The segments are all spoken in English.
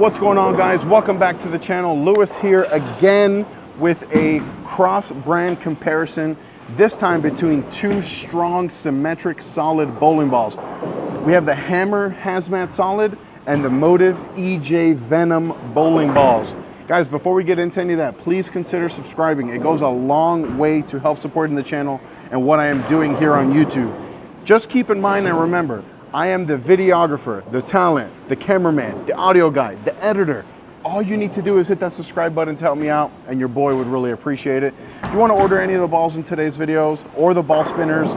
What's going on, guys? Welcome back to the channel. Lewis here again with a cross-brand comparison, this time between two strong symmetric solid bowling balls. We have the Hammer Hazmat Solid and the Motiv EJ Venom bowling balls. Guys, before we get into any of that, please consider subscribing. It goes a long way to help supporting the channel and what I am doing here on YouTube. Just keep in mind and remember, I am the videographer, the talent, the cameraman, the audio guy, the editor. All you need to do is hit that subscribe button to help me out, and your boy would really appreciate it. If you want to order any of the balls in today's videos or the ball spinners,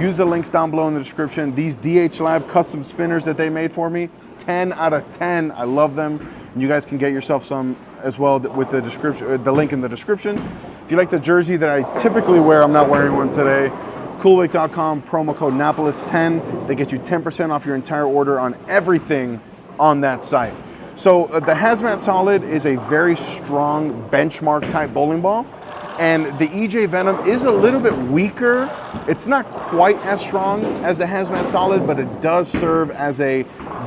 use the links down below in the description. These DH Lab custom spinners that they made for me, 10 out of 10. I love them. And you guys can get yourself some as well with the description, the link in the description. If you like the jersey that I typically wear, I'm not wearing one today. Coolwick.com, promo code Napoles10. They get you 10% off your entire order on everything on that site. So the Hazmat Solid is a very strong benchmark type bowling ball, and the EJ Venom is a little bit weaker. It's not quite as strong as the Hazmat Solid, but it does serve as a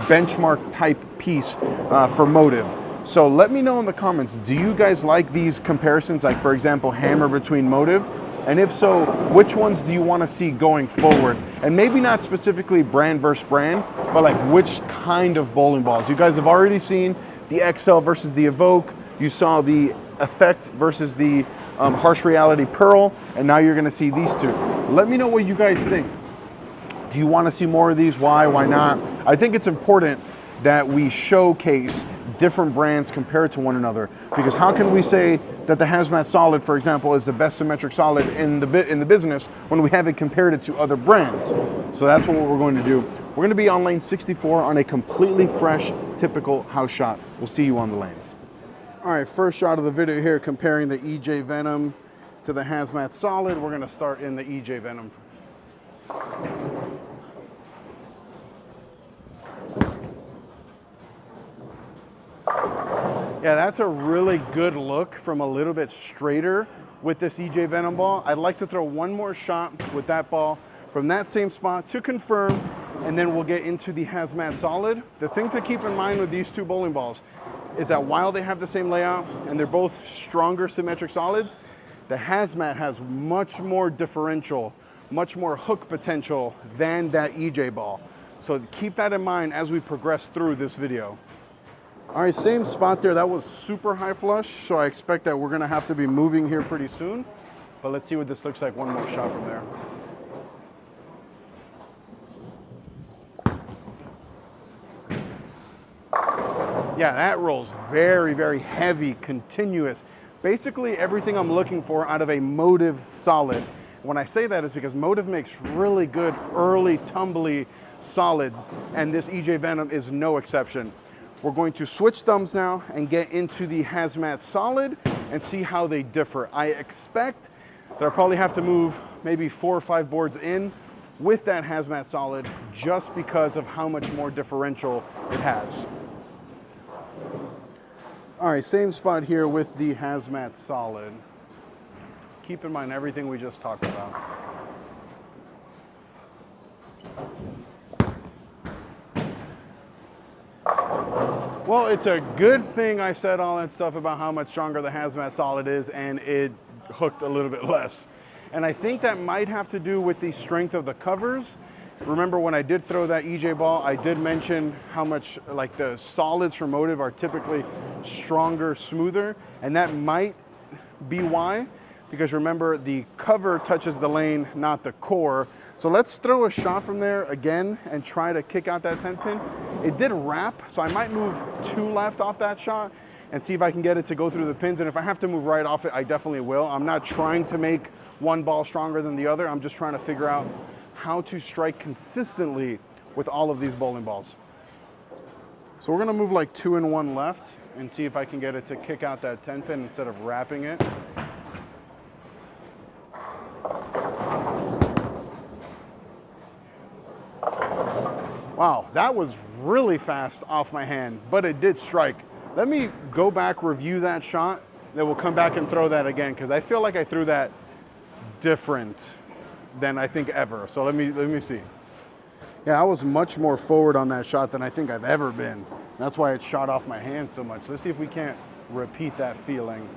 benchmark type piece for Motiv. So let me know in the comments, do you guys like these comparisons, like for example, Hammer between Motiv? And if so, which ones do you want to see going forward? And maybe not specifically brand versus brand, but like which kind of bowling balls? You guys have already seen the XL versus the Evoke. You saw the Effect versus the Harsh Reality Pearl. And now you're going to see these two. Let me know what you guys think. Do you want to see more of these? Why not? I think it's important that we showcase different brands compared to one another, because how can we say that the Hazmat Solid, for example, is the best symmetric solid in the business when we haven't compared it to other brands? So that's what we're going to do. We're going to be on lane 64 on a completely fresh, typical house shot. We'll see you on the lanes. All right, first shot of the video here, comparing the EJ Venom to the Hazmat Solid. We're going to start in the EJ Venom. Yeah, that's a really good look from a little bit straighter with this EJ Venom ball. I'd like to throw one more shot with that ball from that same spot to confirm, and then we'll get into the Hazmat Solid. The thing to keep in mind with these two bowling balls is that while they have the same layout and they're both stronger symmetric solids, the Hazmat has much more differential, much more hook potential than that EJ ball. So keep that in mind as we progress through this video. All right, same spot there. That was super high flush, so I expect that we're gonna have to be moving here pretty soon. But let's see what this looks like. One more shot from there. Yeah, that rolls very, very heavy, continuous. Basically everything I'm looking for out of a Motiv Solid. When I say that is because Motiv makes really good early tumbly solids, and this EJ Venom is no exception. We're going to switch thumbs now and get into the Hazmat Solid and see how they differ. I expect that I'll probably have to move maybe 4 or 5 boards in with that Hazmat Solid just because of how much more differential it has. All right, same spot here with the Hazmat Solid. Keep in mind everything we just talked about. Well, it's a good thing I said all that stuff about how much stronger the Hazmat Solid is, and it hooked a little bit less. And I think that might have to do with the strength of the covers. Remember when I did throw that EJ ball, I did mention how much like the solids for Motiv are typically stronger, smoother, and that might be why. Because remember, the cover touches the lane, not the core. So let's throw a shot from there again and try to kick out that 10 pin. It did wrap, so I might move 2 left off that shot and see if I can get it to go through the pins. And if I have to move right off it, I definitely will. I'm not trying to make one ball stronger than the other. I'm just trying to figure out how to strike consistently with all of these bowling balls. So we're gonna move like 2 and 1 left and see if I can get it to kick out that 10 pin instead of wrapping it. Wow, that was really fast off my hand, but it did strike. Let me go back, review that shot, then we'll come back and throw that again, because I feel like I threw that different than I think ever. So let me see. Yeah, I was much more forward on that shot than I think I've ever been. That's why it shot off my hand so much. Let's see if we can't repeat that feeling.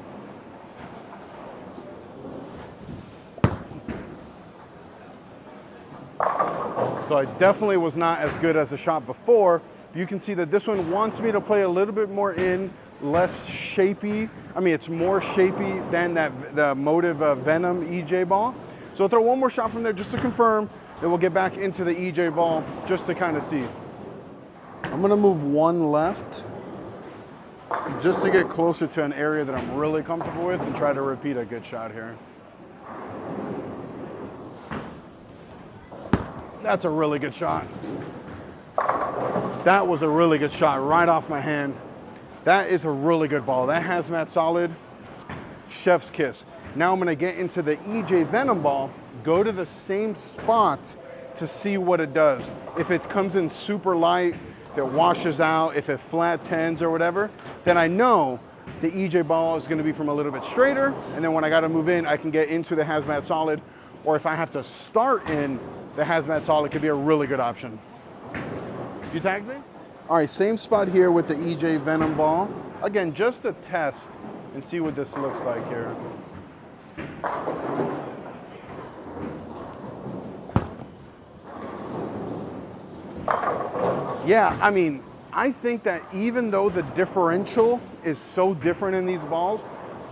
So it definitely was not as good as the shot before. You can see that this one wants me to play a little bit more in, less shapy. I mean, it's more shapy than the Motiv Venom EJ ball. So I'll throw one more shot from there just to confirm. Then we'll get back into the EJ ball just to kind of see. I'm gonna move one left just to get closer to an area that I'm really comfortable with and try to repeat a good shot here. That's a really good shot. That was a really good shot right off my hand. That is a really good ball. That Hazmat Solid, chef's kiss. Now I'm gonna get into the EJ Venom ball, go to the same spot to see what it does. If it comes in super light, if it washes out, if it flat tens or whatever, then I know the EJ ball is gonna be from a little bit straighter, and then when I gotta move in, I can get into the Hazmat Solid, or if I have to start in the Hazmat Solid, could be a really good option. You tagged me? All right, same spot here with the EJ Venom ball. Again, just to test and see what this looks like here. Yeah, I mean, I think that even though the differential is so different in these balls,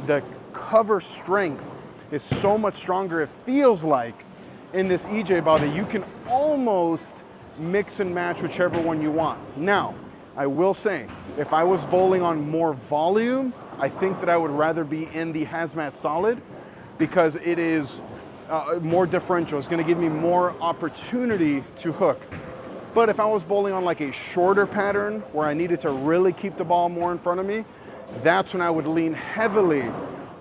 the cover strength is so much stronger. It feels like in this EJ ball that you can almost mix and match whichever one you want. Now, I will say, if I was bowling on more volume, I think that I would rather be in the Hazmat Solid because it is more differential. It's gonna give me more opportunity to hook. But if I was bowling on like a shorter pattern where I needed to really keep the ball more in front of me, that's when I would lean heavily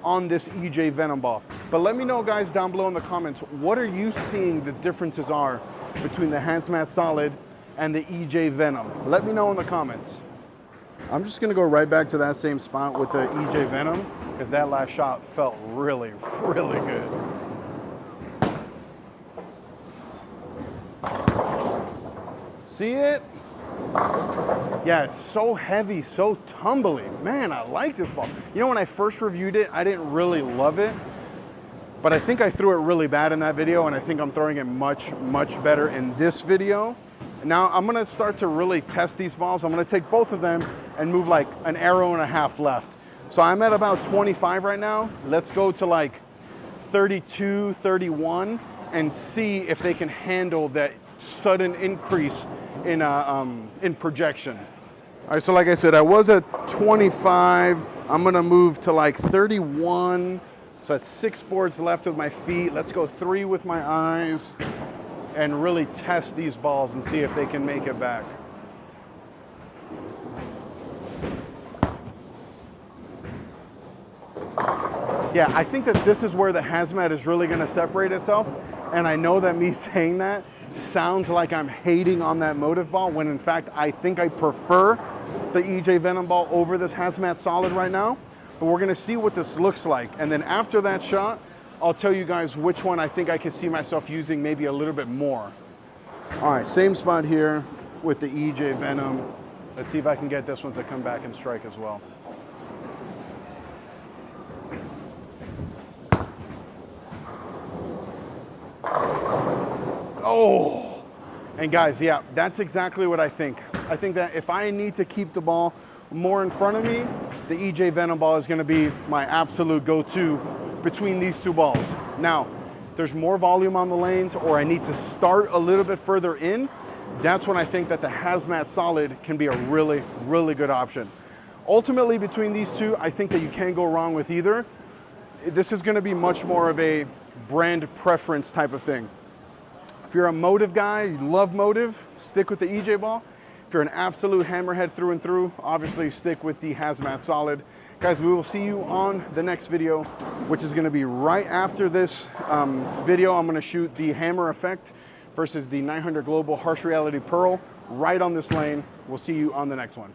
on this EJ Venom ball. But let me know, guys, down below in the comments, what are you seeing the differences are between the Hazmat Solid and the EJ Venom? Let me know in the comments. I'm just gonna go right back to that same spot with the EJ Venom because that last shot felt really, really good. See it? Yeah, it's so heavy, so tumbly. Man, I like this ball. You know, when I first reviewed it, I didn't really love it, but I think I threw it really bad in that video, and I think I'm throwing it much, much better in this video. Now I'm gonna start to really test these balls. I'm gonna take both of them and move like an arrow and a half left. So I'm at about 25 right now. Let's go to like 32, 31, and see if they can handle that sudden increase in projection. All right, so like I said, I was at 25. I'm gonna move to like 31. So that's 6 boards left with my feet. Let's go 3 with my eyes and really test these balls and see if they can make it back. Yeah, I think that this is where the Hazmat is really gonna separate itself. And I know that me saying that sounds like I'm hating on that Motiv ball, when in fact, I think I prefer the EJ Venom ball over this Hazmat Solid right now. But we're gonna see what this looks like. And then after that shot, I'll tell you guys which one I think I could see myself using maybe a little bit more. All right, same spot here with the EJ Venom. Let's see if I can get this one to come back and strike as well. Oh, and guys, yeah, that's exactly what I think. I think that if I need to keep the ball more in front of me, the EJ Venom ball is gonna be my absolute go-to between these two balls. Now, if there's more volume on the lanes or I need to start a little bit further in, that's when I think that the Hazmat Solid can be a really, really good option. Ultimately, between these two, I think that you can't go wrong with either. This is gonna be much more of a brand preference type of thing. If you're a Motiv guy, you love Motiv, stick with the EJ ball. If you're an absolute hammerhead through and through, obviously stick with the Hazmat Solid. Guys, we will see you on the next video, which is gonna be right after this video. I'm gonna shoot the Hammer Effect versus the 900 Global Harsh Reality Pearl right on this lane. We'll see you on the next one.